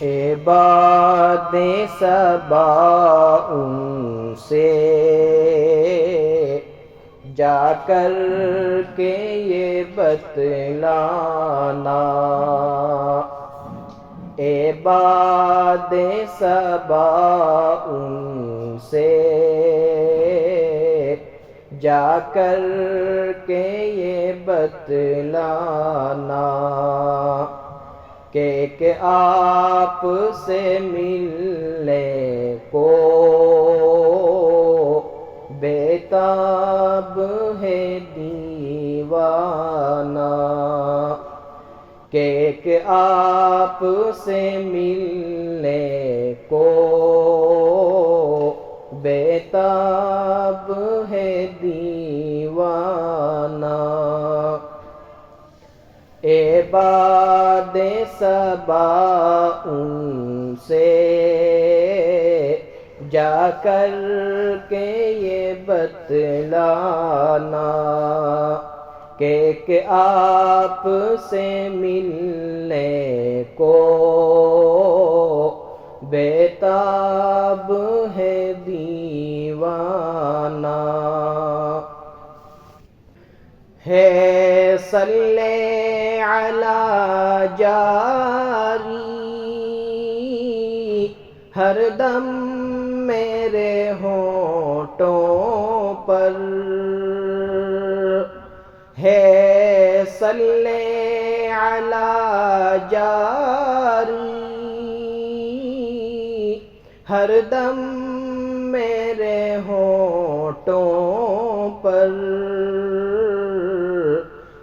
عباد صبا ان سے جا کر کے یہ بتلانا، عباد صبا ان سے جا کر کے یہ بتلانا کہ آپ سے ملنے کو بیتاب ہے دیوانہ، کہ آپ سے ملنے کو بیتاب ہے دیوانہ۔ عباد صبا ان سے جا کر کے یہ بتلانا، کہ آپ سے ملنے کو بیتاب ہے دیوانہ۔ ہے صلی علی جاری ہر دم میرے ہونٹوں پر، ہے صلی علی جاری ہر دم میرے ہونٹوں پر،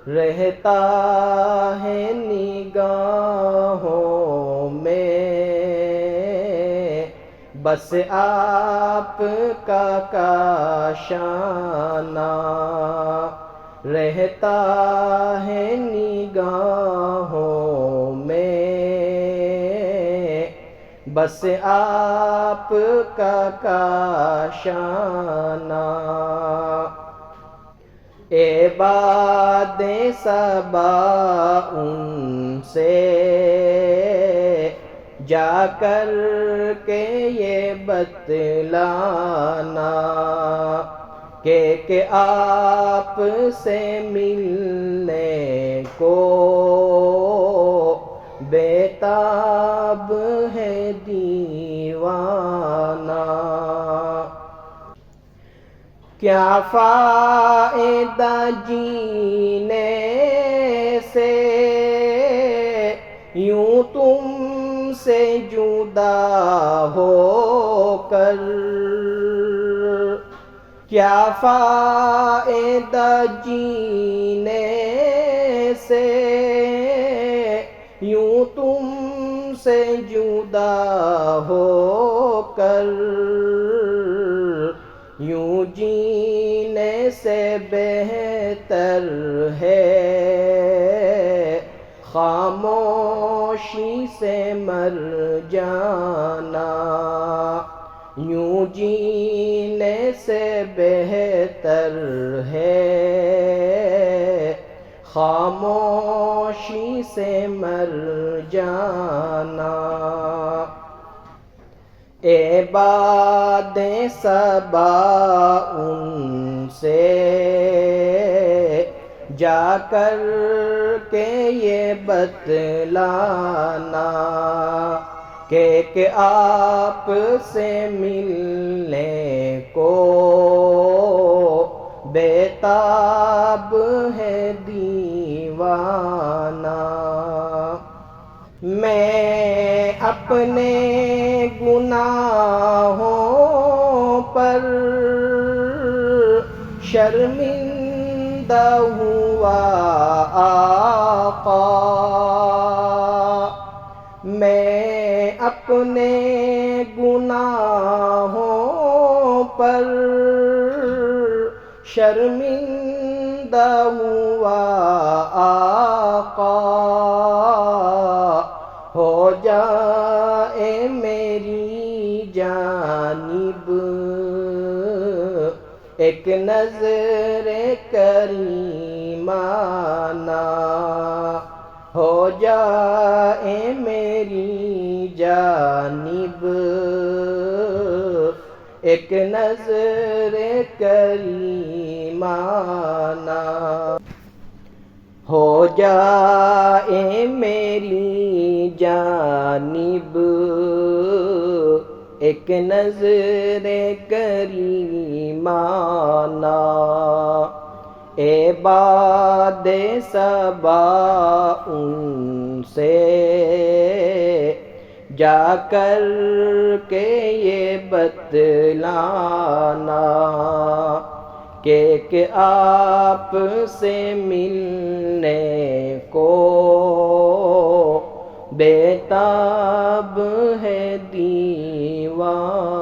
رہتا ہے نگاہوں میں بس آپ کا کاشانہ، رہتا ہے نگاہوں میں بس آپ کا کاشانہ۔ عباد صبا ان سے جا کر کے یہ بتلانا، کہ آپ سے ملنے کو بیتاب ہے دیوانہ۔ کیا فائدہ جینے سے یوں تم سے جدا ہو کر، کیا فائدہ جینے سے یوں تم سے جدا ہو کر، یوں جینے سے بہتر ہے خاموشی سے مر جانا، یوں جینے سے بہتر ہے خاموشی سے مر جانا۔ عباد صبا ان سے جا کر کے یہ بتلانا، کہ آپ سے ملنے کو بیتاب ہے دیوانہ۔ میں اپنے گناہوں پر شرمندہ ہوا آقا، میں اپنے گناہوں پر شرمندہ ہوا آقا، ہو جائے میری جانب ایک نظر کریمانہ، ہو جائے میری جانب ایک نظر کریمانہ ہو جائے میری جانب ایک نظر کریمانہ اے باد صبا ان سے جا کر کے یہ بتلانا کہ آپ سے ملنے کو بے تاب ہے دیوانہ